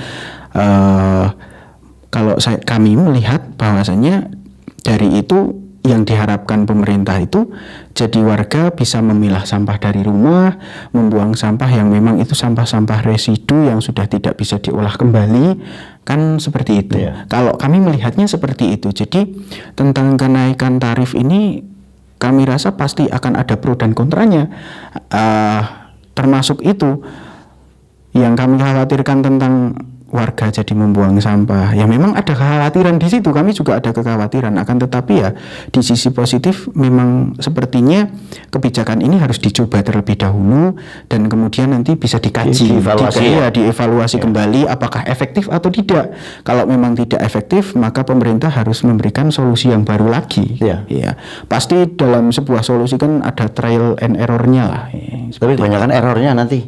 Kalau kami melihat bahwasanya dari itu yang diharapkan pemerintah itu jadi warga bisa memilah sampah dari rumah, membuang sampah yang memang itu sampah-sampah residu yang sudah tidak bisa diolah kembali, kan seperti itu. Kalau kami melihatnya seperti itu. Jadi tentang kenaikan tarif ini kami rasa pasti akan ada pro dan kontranya. Termasuk itu yang kami khawatirkan tentang warga jadi membuang sampah. Ya memang ada kekhawatiran di situ, kami juga ada kekhawatiran. Akan tetapi ya di sisi positif memang sepertinya kebijakan ini harus dicoba terlebih dahulu dan kemudian nanti bisa dikaji, dievaluasi kembali apakah efektif atau tidak. Kalau memang tidak efektif, maka pemerintah harus memberikan solusi yang baru lagi. Ya, pasti dalam sebuah solusi kan ada trial and error-nya lah. Tapi kebanyakan errornya nanti.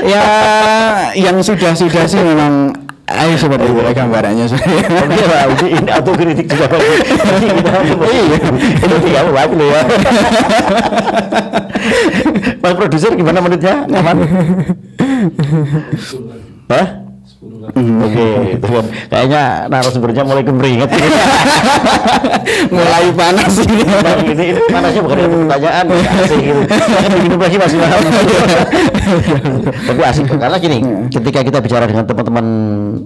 Ya yang sudah sih memang seperti itu gambarannya. Oke lah, ini autokritik juga. Ini tidak baik loh ya. Pak produser gimana menurutnya? Aman? Hah? Oke, itu kan kayaknya narasumbernya mulai kemeringat. Mulai panas ini. Ini panasnya bukan dari pertanyaan, asik gitu. Kan minum lagi masih mahal. Tapi asik karena gini, ketika kita bicara dengan teman-teman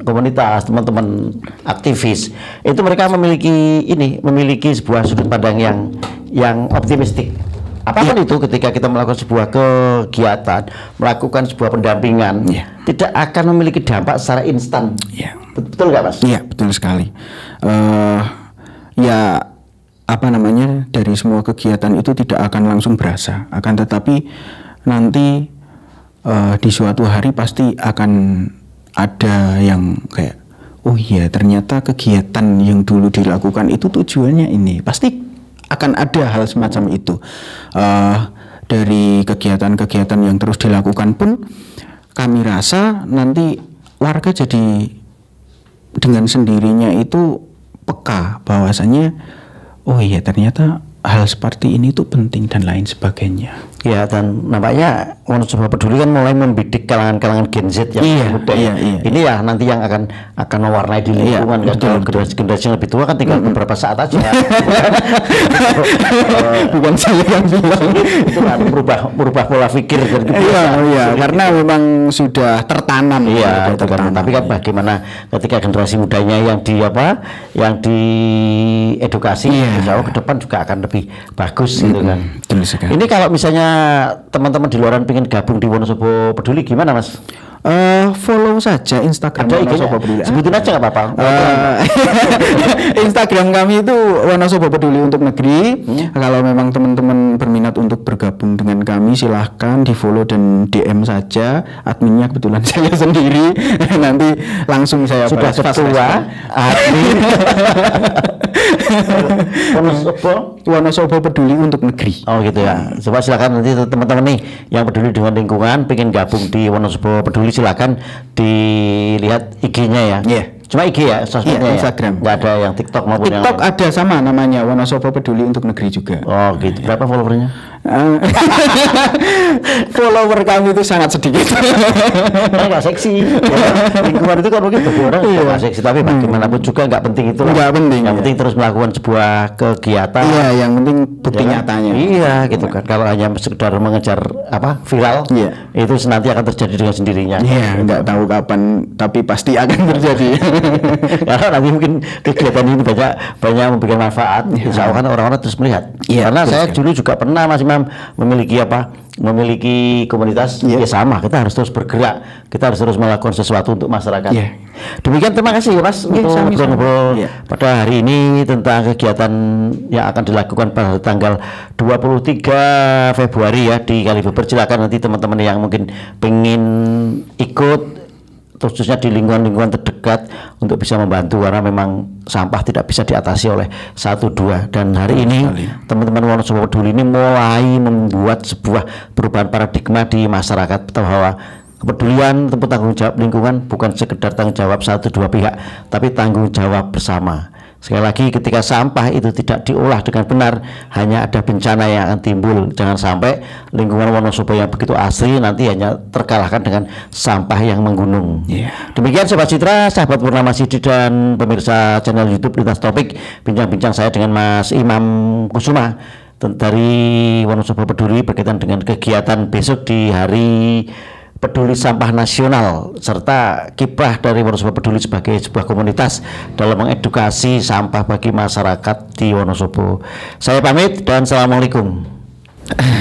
komunitas, teman-teman aktivis, itu mereka memiliki sebuah sudut pandang yang optimistik. Apapun itu, ketika kita melakukan sebuah kegiatan, melakukan sebuah pendampingan, tidak akan memiliki dampak secara instan. Betul nggak, Mas? Iya, betul sekali. Ya, apa namanya, dari semua kegiatan itu tidak akan langsung berasa, akan tetapi nanti di suatu hari pasti akan ada yang kayak, oh iya, ternyata kegiatan yang dulu dilakukan itu tujuannya ini. Pasti akan ada hal semacam itu. Dari kegiatan-kegiatan yang terus dilakukan pun kami rasa nanti warga jadi dengan sendirinya itu peka bahwasanya oh iya ternyata hal seperti ini itu penting dan lain sebagainya. Ya, dan nampaknya Wonosobo Peduli kan mulai membidik kalangan-kalangan Gen Z yang muda. Ini ya nanti yang akan mewarnai di lingkungan kan. Generasi yang lebih tua kan tinggal beberapa saat aja. Bukan saya yang bilang. Itu kan merubah pola pikir dan Iya, karena memang sudah tertanam. Iya, tertanam. Tapi kan bagaimana ketika generasi mudanya yang diedukasi, insya Allah ke depan juga akan lebih bagus gitu kan. Ini kalau misalnya teman-teman di luaran pengen gabung di Wonosobo Peduli gimana, Mas? Follow saja Instagram Wonosobo Peduli. Sebutin aja nggak apa-apa. Instagram kami itu Wonosobo Peduli untuk negeri. Kalau memang teman-teman berminat untuk bergabung dengan kami, silahkan di follow dan DM saja. Adminnya kebetulan saya sendiri. Nanti langsung saya sudah ketua admin Wonosobo Peduli untuk negeri. Oh gitu ya. Coba silakan nanti teman-teman nih yang peduli dengan lingkungan, pengen gabung di Wonosobo Peduli, silakan dilihat IG-nya ya. Cuma IG ya, sosmednya Instagram. Nggak ada yang TikTok maupun TikTok yang ada sama namanya Wonosobo Peduli untuk negeri juga. Oh gitu. Berapa followernya? Follower kami itu sangat sedikit. Nggak seksi. Lingkungan itu kan mungkin bagi orang nggak seksi, tapi bagaimanapun juga nggak penting itu. Nggak penting. Yang penting terus melakukan sebuah kegiatan. Iya, yang penting bukti nyatanya. Iya, gitu kan. Kalau hanya sekedar mengejar viral, itu nanti akan terjadi dengan sendirinya. Iya, nggak tahu kapan, tapi pasti akan terjadi. Karena nanti mungkin kegiatan ini banyak memberikan manfaat. Insya Allah kan orang-orang terus melihat. Karena saya dulu juga pernah Mas Imam memiliki komunitas. Ya sama, kita harus terus bergerak, kita harus terus melakukan sesuatu untuk masyarakat. Demikian, terima kasih ya Mas untuk ngobrol pada hari ini tentang kegiatan yang akan dilakukan pada tanggal 23 Februari ya di Kalibeber. Silakan nanti teman-teman yang mungkin pengen ikut, khususnya di lingkungan-lingkungan terdekat, untuk bisa membantu, karena memang sampah tidak bisa diatasi oleh 1-2. Dan hari ini teman-teman Wonosobo Peduli ini mulai membuat sebuah perubahan paradigma di masyarakat bahwa kepedulian tentang tanggung jawab lingkungan bukan sekedar tanggung jawab 1-2 pihak, tapi tanggung jawab bersama. Sekali lagi, ketika sampah itu tidak diolah dengan benar, hanya ada bencana yang akan timbul. Jangan sampai lingkungan Wonosobo yang begitu asri nanti hanya terkalahkan dengan sampah yang menggunung. Demikian Sobat Citra, sahabat Purnama Sidi dan pemirsa channel YouTube Lintas Topik, bincang-bincang saya dengan Mas Imam Kusuma dari Wonosobo Peduli berkaitan dengan kegiatan besok di Hari Peduli Sampah Nasional, serta kiprah dari Wonosobo Peduli sebagai sebuah komunitas dalam mengedukasi sampah bagi masyarakat di Wonosobo. Saya pamit dan assalamualaikum.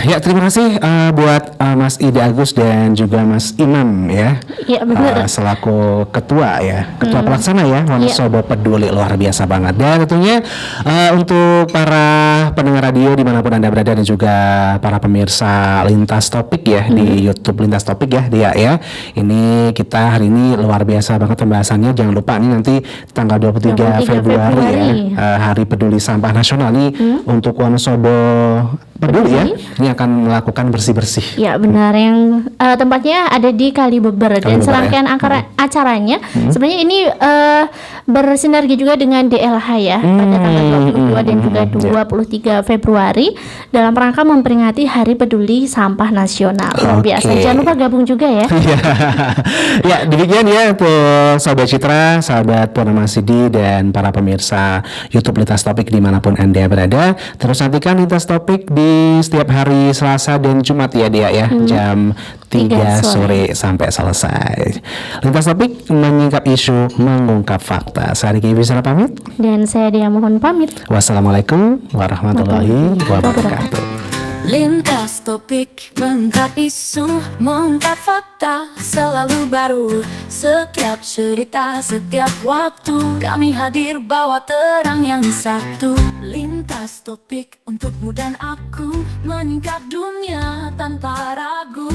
Ya, terima kasih buat Mas Ida Agus dan juga Mas Imam ya. Iya, benar. Selaku ketua pelaksana ya Wonosobo Peduli, luar biasa banget. Dan tentunya untuk para pendengar radio dimanapun Anda berada dan juga para pemirsa Lintas Topik ya di YouTube Lintas Topik ya dia ya. Ini kita hari ini luar biasa banget pembahasannya. Jangan lupa nih nanti tanggal 23 Februari ya, Hari Peduli Sampah Nasional nih untuk Wonosobo Peduli ya. Ini akan melakukan bersih-bersih. Ya benar, yang tempatnya ada di Kalibeber dan serangkaian acaranya sebenarnya ini bersinergi juga dengan DLH ya pada tanggal 22 dan juga 23 Februari dalam rangka memperingati Hari Peduli Sampah Nasional. Luar biasa. Oke. Jangan lupa gabung juga ya. Ya, demikian ya Sobat Citra, sahabat Purnama Sidi dan para pemirsa YouTube Lintas Topik dimanapun Anda berada. Terus nantikan Lintas Topik di setiap hari Selasa dan Jumat ya Dia ya, jam 3 sore sampai selesai. Lintas Topik menyingkap isu, mengungkap fakta. Saya Riki Wisara pamit. Dan saya Dia mohon pamit. Wassalamualaikum warahmatullahi wabarakatuh. Lintas topik, mengangkat isu, mengungkap fakta, selalu baru. Setiap cerita, setiap waktu, kami hadir bawa terang yang satu. Lintas topik untukmu dan aku, meningkat dunia tanpa ragu.